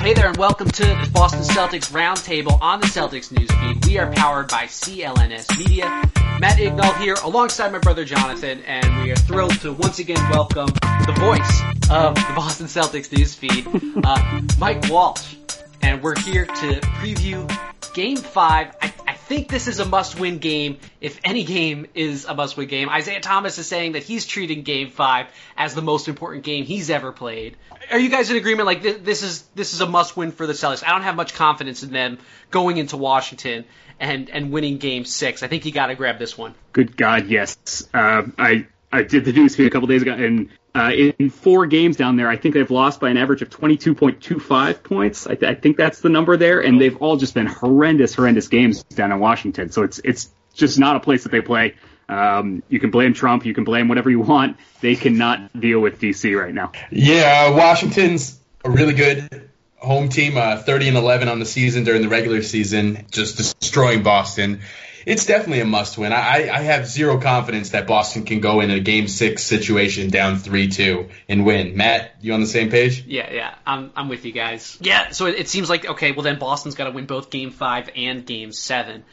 Hey there, and welcome to the Boston Celtics Roundtable on the Celtics newsfeed. We are powered by CLNS Media. Matt Ignal here, alongside my brother Jonathan, and we are thrilled to once again welcome the voice of the Boston Celtics newsfeed, Mike Walsh. And we're here to preview Game 5. I think this is a must-win game, if any game is a must-win game. Isaiah Thomas is saying that he's treating Game 5 as the most important game he's ever played. Are you guys in agreement? Like, this is a must-win for the Celtics. I don't have much confidence in them going into Washington and winning Game 6. I think you got to grab this one. Good God, yes. I did the newsfeed a couple days ago, and in 4 games down there, I think they've lost by an average of 22.25 points. I think that's the number there, and they've all just been horrendous games down in Washington. So it's just not a place that they play. You can blame Trump, you can blame whatever you want. They cannot deal with DC right now. Yeah, Washington's a really good home team, 30-11 on the season during the regular season, just destroying Boston. It's definitely a must-win. I have zero confidence that Boston can go in a Game 6 situation down 3-2 and win. Matt, you on the same page? Yeah, I'm with you guys. Yeah, so it seems like, okay, well then Boston's got to win both Game 5 and Game 7,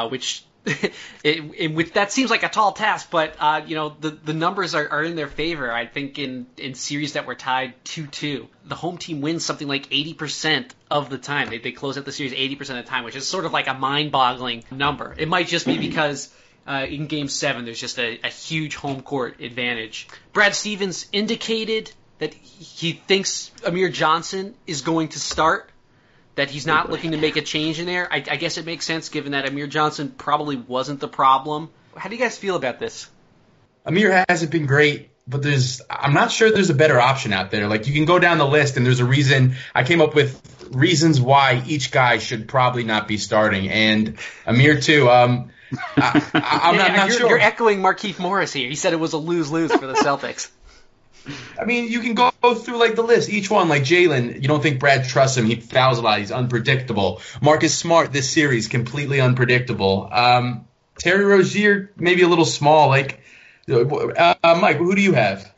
which that seems like a tall task, but the numbers are in their favor. I think in series that were tied 2-2, the home team wins something like 80% of the time. They close out the series 80% of the time, which is sort of like a mind-boggling number. It might just be because in Game 7 there's just a huge home court advantage. Brad Stevens indicated that he thinks Amir Johnson is going to start, that he's not looking to make a change in there. I guess it makes sense given that Amir Johnson probably wasn't the problem. How do you guys feel about this? Amir hasn't been great, but I'm not sure there's a better option out there. Like, you can go down the list, and there's a reason. I came up with reasons why each guy should probably not be starting, and Amir too. I'm not sure. You're echoing Markieff Morris here. He said it was a lose-lose for the Celtics. I mean, you can go through like the list. Each one, like Jalen, you don't think Brad trusts him. He fouls a lot. He's unpredictable. Marcus Smart, this series, completely unpredictable. Terry Rozier, maybe a little small. Like, Mike, who do you have?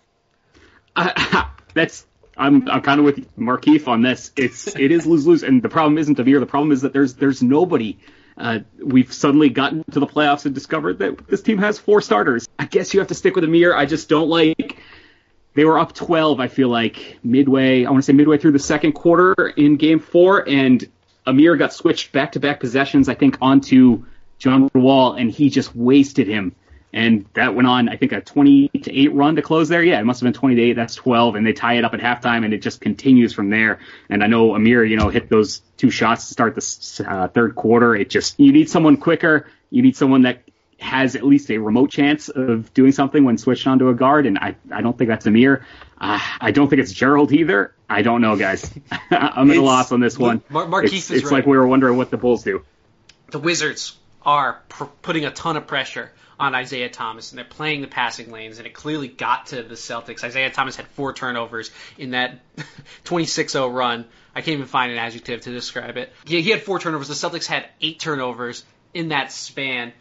I'm kind of with Markieff on this. It is lose-lose, and the problem isn't Amir. The problem is that there's nobody. We've suddenly gotten to the playoffs and discovered that this team has 4 starters. I guess you have to stick with Amir. I just don't like. They were up 12, I feel like, midway through the second quarter in Game 4, and Amir got switched back-to-back possessions, I think, onto John Wall, and he just wasted him. And that went on, I think, a 20-8 run to close there. Yeah, it must have been 20-8. That's 12, and they tie it up at halftime, and it just continues from there. And I know Amir, hit those 2 shots to start the third quarter. You need someone quicker. You need someone that has at least a remote chance of doing something when switched onto a guard, and I don't think that's Amir. I don't think it's Gerald either. I don't know, guys. I'm at a loss on this one. Markieff is right. It's like we were wondering what the Bulls do. The Wizards are putting a ton of pressure on Isaiah Thomas, and they're playing the passing lanes, and it clearly got to the Celtics. Isaiah Thomas had 4 turnovers in that 26-0 run. I can't even find an adjective to describe it. He had 4 turnovers. The Celtics had 8 turnovers in that span.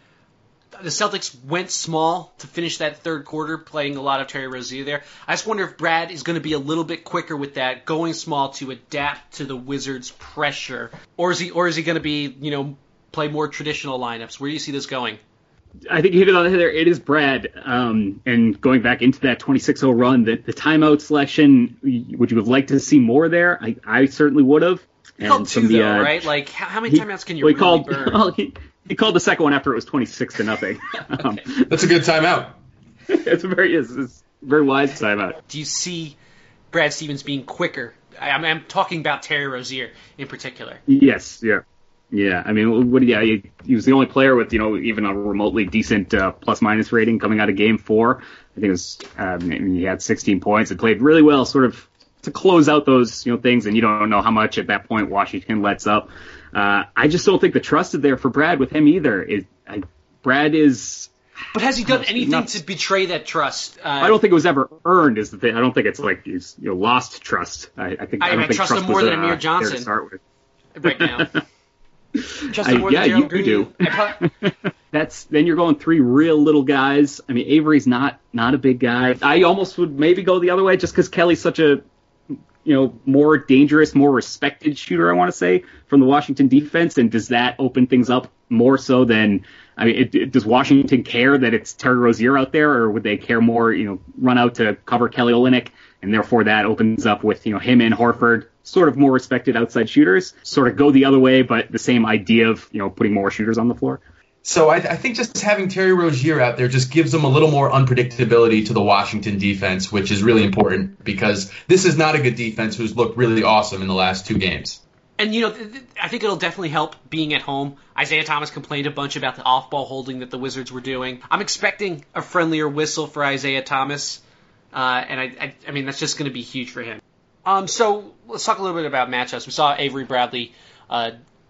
The Celtics went small to finish that third quarter, playing a lot of Terry Rozier there. I just wonder if Brad is going to be a little bit quicker with that, going small to adapt to the Wizards' pressure, or is he going to be, play more traditional lineups? Where do you see this going? I think you hit it on the head there. It is Brad, and going back into that 26-0 run, the timeout selection. Would you have liked to see more there? I certainly would have. He called 2 though, right? Like, how many timeouts can you really burn? He called the second one after it was 26-0. Okay. That's a good timeout. It's a very wise timeout. Do you see Brad Stevens being quicker? I'm talking about Terry Rozier in particular. Yes, yeah. I mean, he was the only player with even a remotely decent plus-minus rating coming out of Game 4. I think it was he had 16 points and played really well, sort of to close out those things, and you don't know how much at that point Washington lets up. I just don't think the trust is there for Brad with him either. Brad is. But has he done anything to betray that trust? I don't think it was ever earned. Is the thing. I don't think it's like he's lost trust. I don't think trust him more than Amir Johnson to start with. right now. Trust him more than Gerald Green. You do. Then you're going 3 real little guys. I mean, Avery's not a big guy. I almost would maybe go the other way just because Kelly's such a more dangerous, more respected shooter, I want to say, from the Washington defense? And does that open things up more so than, does Washington care that it's Terry Rozier out there, or would they care more, run out to cover Kelly Olynyk, and therefore that opens up with, him and Horford, sort of more respected outside shooters, sort of go the other way, but the same idea of, putting more shooters on the floor? So I think just having Terry Rozier out there just gives them a little more unpredictability to the Washington defense, which is really important because this is not a good defense who's looked really awesome in the last 2 games. And, I think it'll definitely help being at home. Isaiah Thomas complained a bunch about the off-ball holding that the Wizards were doing. I'm expecting a friendlier whistle for Isaiah Thomas, and I mean that's just going to be huge for him. So let's talk a little bit about matchups. We saw Avery Bradley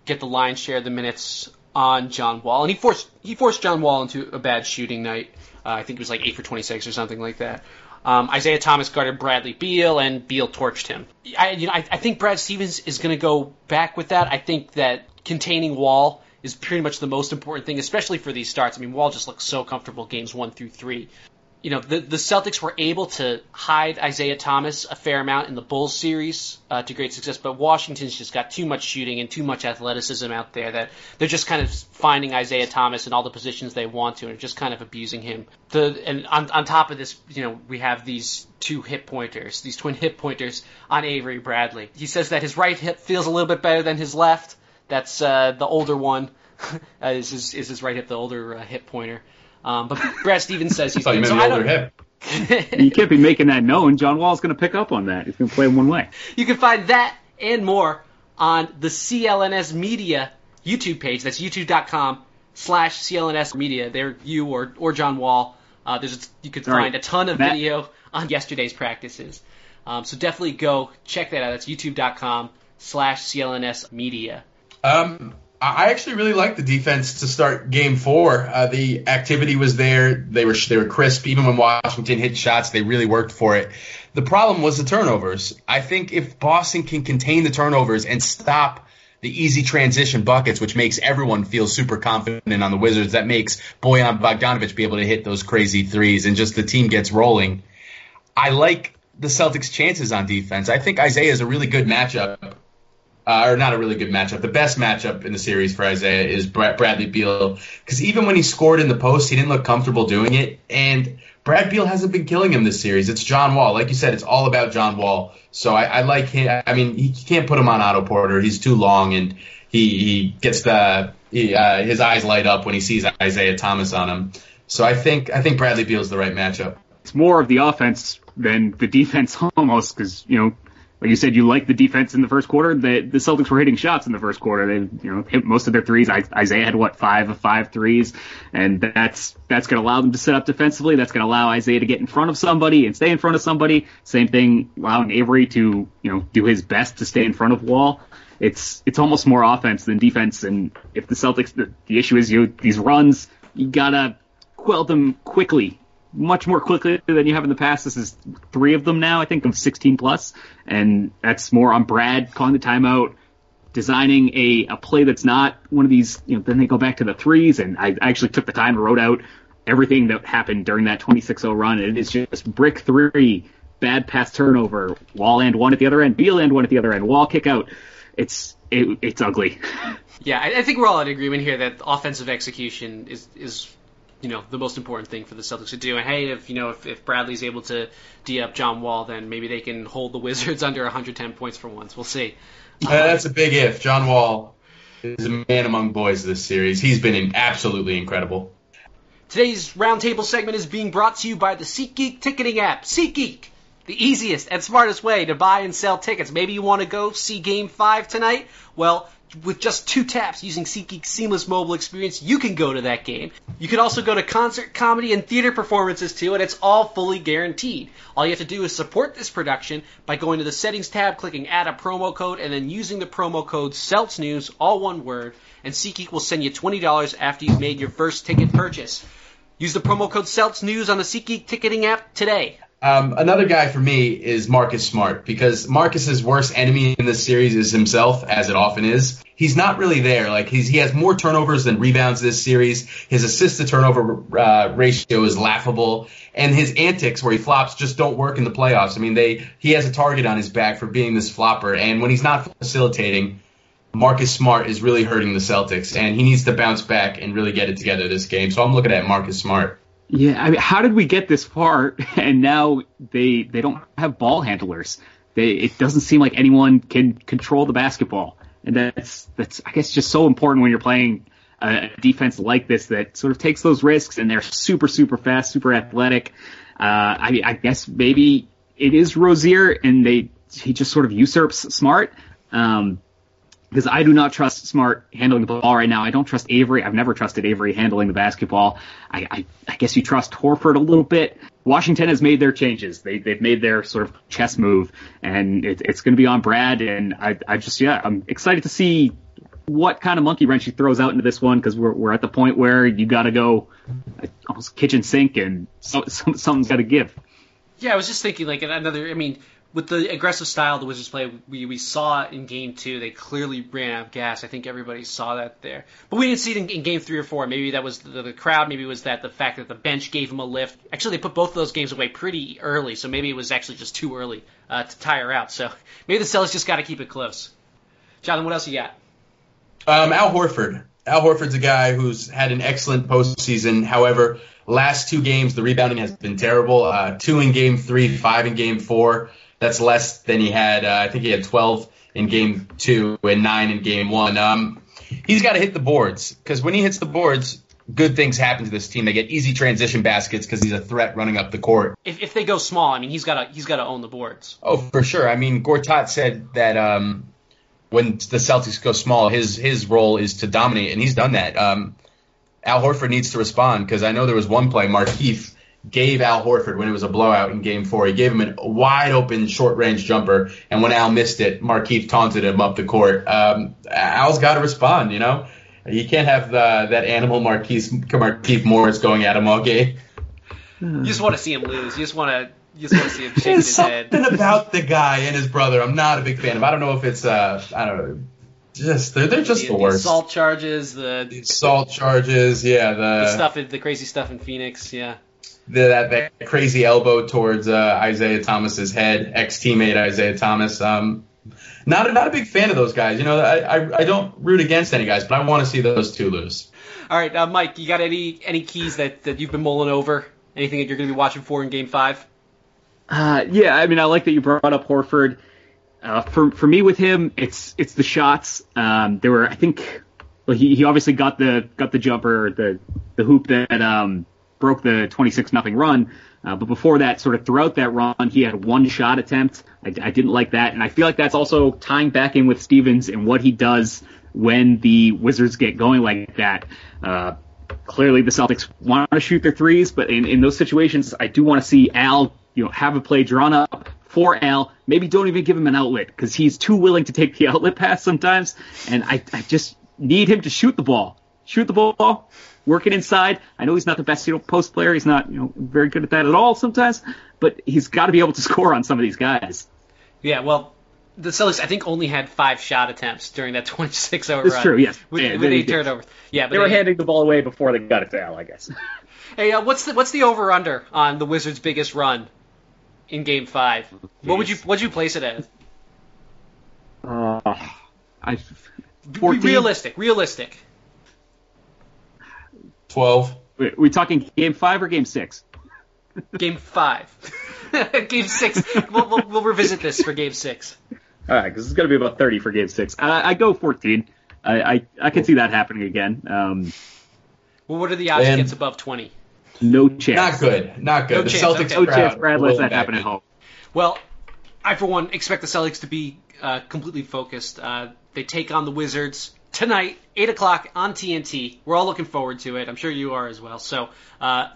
get the lion's share of the minutes on John Wall, and he forced John Wall into a bad shooting night. I think it was like 8 for 26 or something like that. Isaiah Thomas guarded Bradley Beal, and Beal torched him. I think Brad Stevens is going to go back with that. I think that containing Wall is pretty much the most important thing, especially for these starts. I mean, Wall just looks so comfortable games 1 through 3. The Celtics were able to hide Isaiah Thomas a fair amount in the Bulls series to great success, but Washington's just got too much shooting and too much athleticism out there that they're just kind of finding Isaiah Thomas in all the positions they want to and just kind of abusing him. And on top of this, we have these 2 hip pointers, these twin hip pointers on Avery Bradley. He says that his right hip feels a little bit better than his left. That's the older one. is his right hip the older hip pointer? But Brad Stevens says he's good. So I don't. Hip. You can't be making that known. John Wall's going to pick up on that. He's going to play him one way. You can find that and more on the CLNS Media YouTube page. That's youtube.com/CLNS Media. There, you or John Wall. You could find a ton of video on yesterday's practices. So definitely go check that out. That's youtube.com/CLNS Media. I actually really liked the defense to start Game 4. The activity was there. They were crisp. Even when Washington hit shots, they really worked for it. The problem was the turnovers. I think if Boston can contain the turnovers and stop the easy transition buckets, which makes everyone feel super confident on the Wizards, that makes Bojan Bogdanovic be able to hit those crazy threes and just the team gets rolling. I like the Celtics' chances on defense. I think Isaiah is a really good matchup. Or not a really good matchup. The best matchup in the series for Isaiah is Bradley Beal. Because even when he scored in the post, he didn't look comfortable doing it. And Brad Beal hasn't been killing him this series. It's John Wall. Like you said, it's all about John Wall. So I like him. I mean, he can't put him on Otto Porter. He's too long, and he gets his eyes light up when he sees Isaiah Thomas on him. So I think Bradley Beal is the right matchup. It's more of the offense than the defense almost because, like you said, you like the defense in the first quarter. The Celtics were hitting shots in the first quarter. They hit most of their threes. Isaiah had 5 of 5 threes, and that's going to allow them to set up defensively. That's going to allow Isaiah to get in front of somebody and stay in front of somebody. Same thing, allowing Avery to do his best to stay in front of Wall. It's almost more offense than defense. And if the Celtics, the issue is these runs, you gotta quell them quickly. Much more quickly than you have in the past. This is 3 of them now, I think, of 16 plus, and that's more on Brad calling the timeout, designing a play that's not one of these. Then they go back to the threes, and I actually took the time and wrote out everything that happened during that 26-0 run. And it is just brick 3, bad pass turnover, Wall and 1 at the other end, Beal and 1 at the other end, Wall kick out. It's ugly. Yeah, I think we're all in agreement here that offensive execution is the most important thing for the Celtics to do. And hey, if Bradley's able to D up John Wall, then maybe they can hold the Wizards under 110 points for once. We'll see. That's a big if. John Wall is a man among boys this series. He's been absolutely incredible. Today's Roundtable segment is being brought to you by the SeatGeek ticketing app. SeatGeek, the easiest and smartest way to buy and sell tickets. Maybe you want to go see Game 5 tonight? Well, with just 2 taps using SeatGeek's seamless mobile experience, you can go to that game. You can also go to concert, comedy, and theater performances too, and it's all fully guaranteed. All you have to do is support this production by going to the Settings tab, clicking Add a Promo Code, and then using the promo code CELTSNEWS, all one word, and SeatGeek will send you $20 after you've made your first ticket purchase. Use the promo code CELTSNEWS on the SeatGeek ticketing app today. Another guy for me is Marcus Smart, because Marcus's worst enemy in this series is himself, as it often is. he's not really there. Like he has more turnovers than rebounds this series. His assist to turnover ratio is laughable, and his antics where he flops just don't work in the playoffs. I mean, he has a target on his back for being this flopper, and when he's not facilitating, Marcus Smart is really hurting the Celtics, and he needs to bounce back and really get it together this game. So I'm looking at Marcus Smart. Yeah, I mean, how did we get this far and now they don't have ball handlers? It doesn't seem like anyone can control the basketball, and that's I guess just so important when you're playing a defense like this that sort of takes those risks, and they're super fast, super athletic. I guess maybe it is Rozier, and he just sort of usurps Smart. Because I do not trust Smart handling the ball right now. I don't trust Avery. I've never trusted Avery handling the basketball. I guess you trust Horford a little bit. Washington has made their changes. They've made their sort of chess move, and it's going to be on Brad. And I'm excited to see what kind of monkey wrench he throws out into this one, because we're at the point where you got to go almost kitchen sink, and something's got to give. Yeah, I was just thinking with the aggressive style the Wizards play, we saw in Game 2, they clearly ran out of gas. I think everybody saw that there. But we didn't see it in Game 3 or 4. Maybe that was the crowd. Maybe it was the fact that the bench gave them a lift. Actually, they put both of those games away pretty early, so maybe it was actually just too early to tire out. So maybe the Celtics just got to keep it close. Jonathan, what else you got? Al Horford. Al Horford's a guy who's had an excellent postseason. However, last 2 games, the rebounding has been terrible. 2 in Game 3, 5 in Game 4. That's less than he had. I think he had 12 in Game 2 and 9 in Game 1. He's got to hit the boards, because when he hits the boards, good things happen to this team. They get easy transition baskets because he's a threat running up the court. If they go small, I mean, he's got to own the boards. Oh, for sure. I mean, Gortat said that when the Celtics go small, his role is to dominate, and he's done that. Al Horford needs to respond, because I know there was one play Markieff gave Al Horford when it was a blowout in Game 4. He gave him a wide-open short-range jumper, and when Al missed it, Markieff taunted him up the court. Al's got to respond, you know? You can't have that animal Markieff Morris going at him all game. You just want to see him lose. You just want to see him shake his head. There's something about the guy and his brother I'm not a big fan of. I don't know if it's, I don't know. They're just the worst. Assault charges, the crazy stuff in Phoenix, yeah. That crazy elbow towards Isaiah Thomas's head, ex-teammate Isaiah Thomas. Not a big fan of those guys. You know, I don't root against any guys, but I want to see those 2 lose. All right, Mike, you got any keys that you've been mulling over? Anything that you're going to be watching for in Game 5? Yeah, I mean, I like that you brought up Horford. For me with him, it's the shots. There were, I think, well, he obviously got the jumper, the hoop that broke the 26-0 run. But before that, sort of throughout that run, he had 1 shot attempt. I didn't like that. And I feel like that's also tying back in with Stevens and what he does when the Wizards get going like that. Clearly the Celtics want to shoot their threes, but in those situations, I do want to see Al, have a play drawn up for Al. Maybe don't even give him an outlet, because he's too willing to take the outlet pass sometimes. And I just need him to shoot the ball. Working inside. I know he's not the best post player. He's not very good at that at all sometimes, but he's got to be able to score on some of these guys. Yeah, well, the Celtics, I think, only had 5 shot attempts during that 26-0 run. That's true, yes. With 8 turnovers. Yeah, but they were handing the ball away before they got it to Al, I guess. Hey, what's the over/under on the Wizards' biggest run in Game 5? What'd you place it as? 14? Realistic. 12. Wait, are we talking Game 5 or Game 6? Game 5. Game 6. We'll revisit this for Game 6. All right, because it's going to be about 30 for Game 6. I go 14. I can see that happening again. Well, what are the odds it gets above 20? No chance. Not good. No the chance, Celtics okay. No chance Brad lets that happen at home. Well, I, for one, expect the Celtics to be completely focused. They take on the Wizards tonight, 8 o'clock on TNT. We're all looking forward to it. I'm sure you are as well. So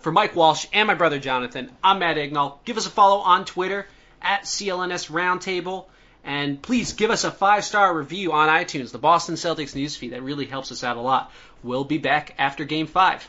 for Mike Walsh and my brother Jonathan, I'm Jon Ignal. Give us a follow on Twitter at CLNS Roundtable. And please give us a 5-star review on iTunes, the Boston Celtics newsfeed. That really helps us out a lot. We'll be back after Game 5.